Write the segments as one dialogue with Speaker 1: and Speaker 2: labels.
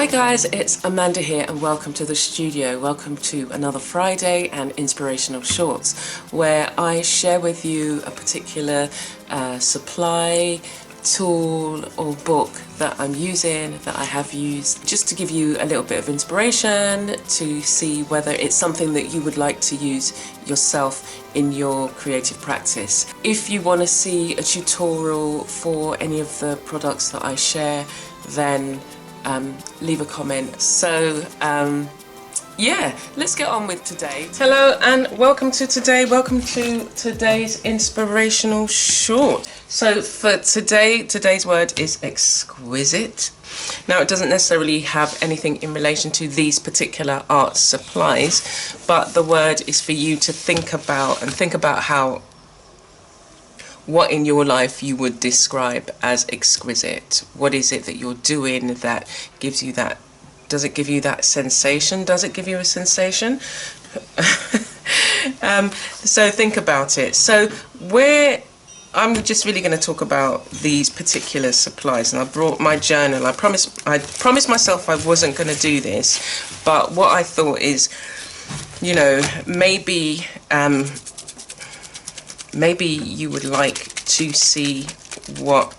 Speaker 1: Hi guys, it's Amanda here and welcome to the studio. Welcome to another Friday and Inspirational Shorts, where I share with you a particular supply, tool or book that I'm using, that I have used, just to give you a little bit of inspiration to see whether it's something that you would like to use yourself in your creative practice. If you want to see a tutorial for any of the products that I share, then leave a comment. So yeah, let's get on with today. Hello and welcome to today. Welcome to today's inspirational short. So for today's word is exquisite. Now it doesn't necessarily have anything in relation to these particular art supplies, but the word is for you to think about how what in your life you would describe as exquisite. What is it that you're doing that gives you that? Does it give you that sensation? Does it give you a sensation? So think about it. So I'm just really going to talk about these particular supplies, and I brought my journal. I promised myself I wasn't going to do this, but what I thought is, you know, maybe you would like to see what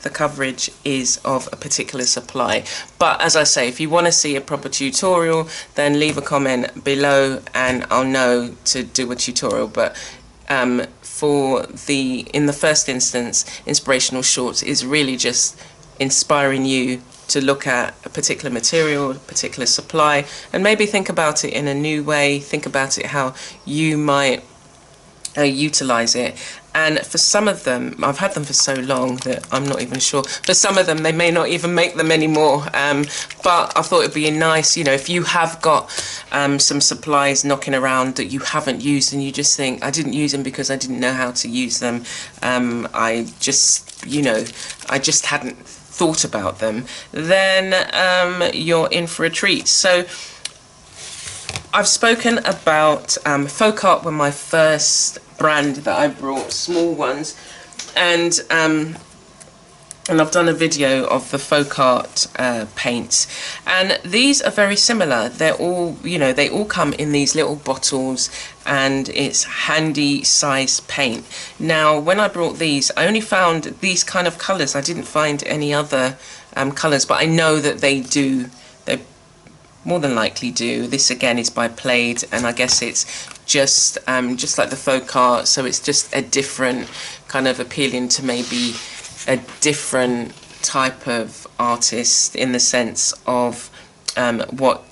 Speaker 1: the coverage is of a particular supply. But as I say, if you want to see a proper tutorial, then leave a comment below and I'll know to do a tutorial. But in the first instance, inspirational shorts is really just inspiring you to look at a particular material, a particular supply, and maybe think about it in a new way. Think about it how you might utilize it. And for some of them, I've had them for so long that I'm not even sure. For some of them, they may not even make them anymore. But I thought it'd be nice, you know, if you have got some supplies knocking around that you haven't used and you just think, I didn't use them because I didn't know how to use them. I just hadn't thought about them. Then you're in for a treat. So I've spoken about folk art were my first brand that I brought, small ones, and I've done a video of the folk art paints, and these are very similar. They're all, you know, they all come in these little bottles, and it's handy sized paint. Now when I brought these, I only found these kind of colours. I didn't find any other colours, but I know that they do. They more than likely do. This again is by Plaid, and I guess it's just like the folk art, so it's just a different kind of appealing to maybe a different type of artist in the sense of what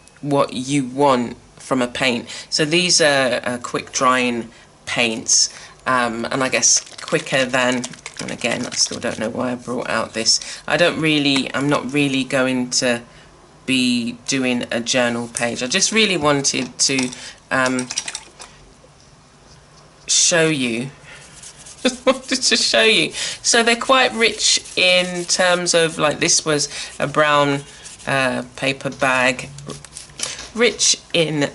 Speaker 1: you want from a paint. So these are quick drying paints, and I guess quicker than, and again I still don't know why I brought out this. I'm not really going to be doing a journal page. I just really wanted to show you. So they're quite rich in terms of, like, this was a brown paper bag, rich in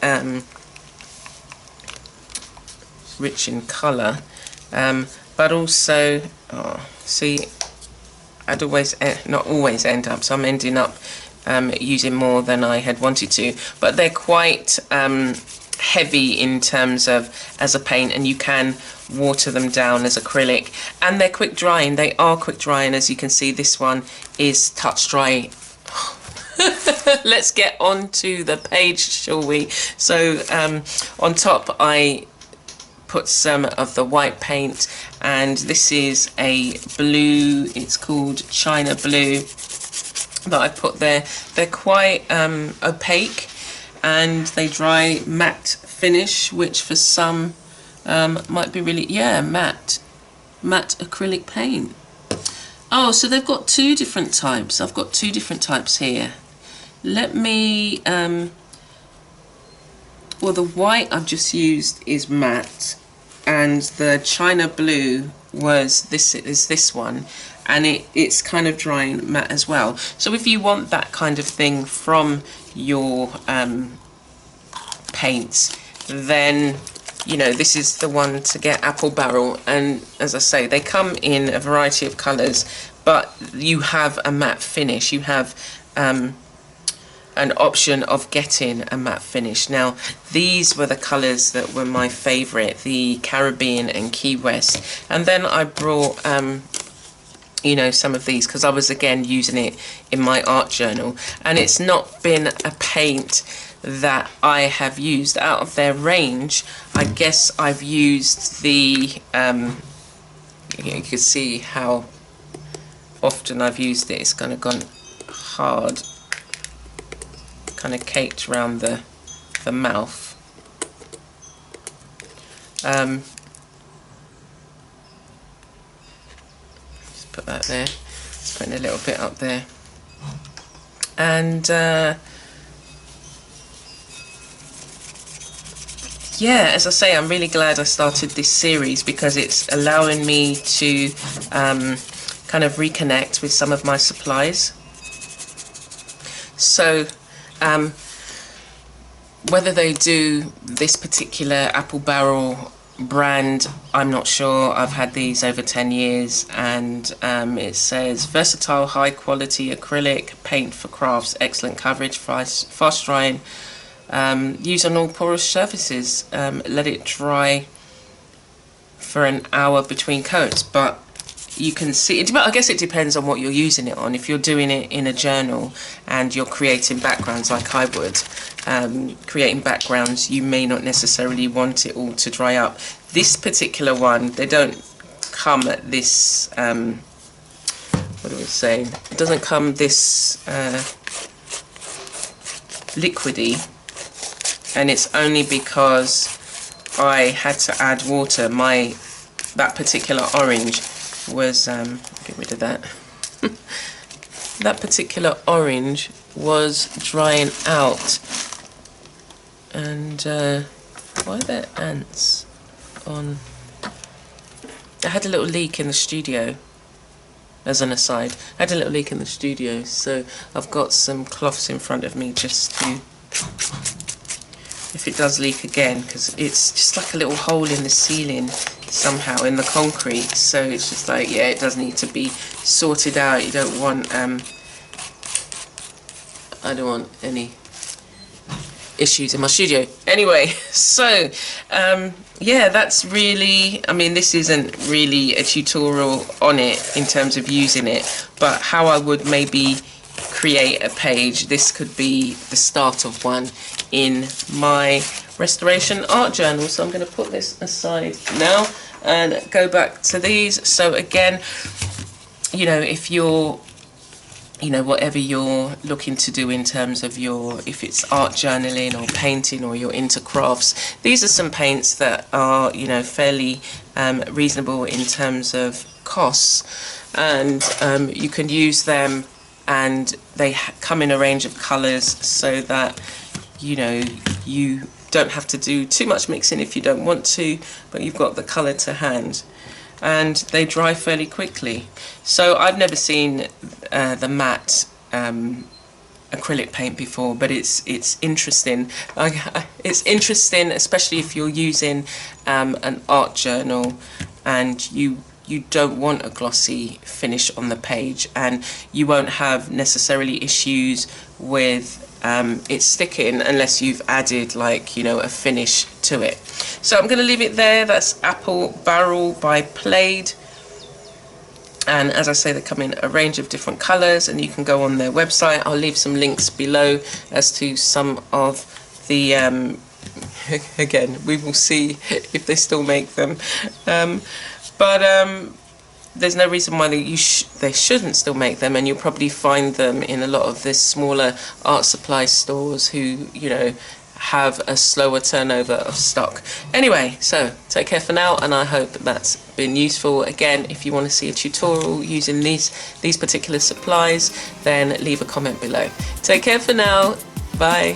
Speaker 1: colour, but also see, I'd not always end up, so I'm ending up using more than I had wanted to, but they're quite heavy in terms of as a paint, and you can water them down as acrylic, and they're quick drying. They are quick drying, as you can see. This one is touch dry. Let's get on to the page, shall we? So on top I put some of the white paint, and this is a blue, it's called China Blue, that I put there. They're quite opaque, and they dry matte finish, which for some might be really, yeah, matte acrylic paint. Oh, so they've got two different types. I've got two different types here. Let me well, the white I've just used is matte, and the China Blue was this one, and it's kind of drying matte as well. So if you want that kind of thing from your paints, then you know this is the one to get, Apple Barrel. And as I say, they come in a variety of colours, but you have a matte finish. You have an option of getting a matte finish. Now these were the colours that were my favourite, the Caribbean and Key West, and then I brought you know, some of these because I was again using it in my art journal, and it's not been a paint that I have used out of their range. I guess I've used the you can see how often I've used it. It's kind of gone hard, kind of caked around the mouth. Just put that there. Just putting a little bit up there, and yeah, as I say, I'm really glad I started this series because it's allowing me to kind of reconnect with some of my supplies. So whether they do this particular apple barrel brand, I'm not sure. I've had these over 10 years, and it says versatile high quality acrylic paint for crafts, excellent coverage, fast drying, use on all porous surfaces, let it dry for an hour between coats. But you can see it, I guess it depends on what you're using it on. If you're doing it in a journal and you're creating backgrounds like I would, creating backgrounds, you may not necessarily want it all to dry up. This particular one, they don't come at this what are we saying, it doesn't come this liquidy, and it's only because I had to add water. That particular orange was get rid of that. That particular orange was drying out, and why are there ants on? I had a little leak in the studio. As an aside, I had a little leak in the studio, so I've got some cloths in front of me just to, if it does leak again, because it's just like a little hole in the ceiling somehow in the concrete, so it's just like, yeah, it does need to be sorted out. You don't want I don't want any issues in my studio. Anyway, so yeah, that's really, I mean, this isn't really a tutorial on it in terms of using it, but how I would maybe create a page. This could be the start of one in my restoration art journal. So I'm going to put this aside now and go back to these. So again, you know, if you're, you know, whatever you're looking to do in terms of your, if it's art journaling or painting or you're into crafts, these are some paints that are, you know, fairly reasonable in terms of costs, and you can use them, and they come in a range of colours so that, you know, you don't have to do too much mixing if you don't want to, but you've got the colour to hand, and they dry fairly quickly. So I've never seen the matte acrylic paint before, but it's interesting. It's interesting, especially if you're using an art journal and you don't want a glossy finish on the page, and you won't have necessarily issues with it sticking unless you've added, like, you know, a finish to it. So I'm going to leave it there. That's Apple Barrel by Plaid, and as I say, they come in a range of different colours, and you can go on their website. I'll leave some links below as to some of the again, we will see if they still make them, but there's no reason why they shouldn't still make them, and you'll probably find them in a lot of the smaller art supply stores who, you know, have a slower turnover of stock. Anyway, so take care for now, and I hope that's been useful. Again, if you want to see a tutorial using these particular supplies, then leave a comment below. Take care for now. Bye.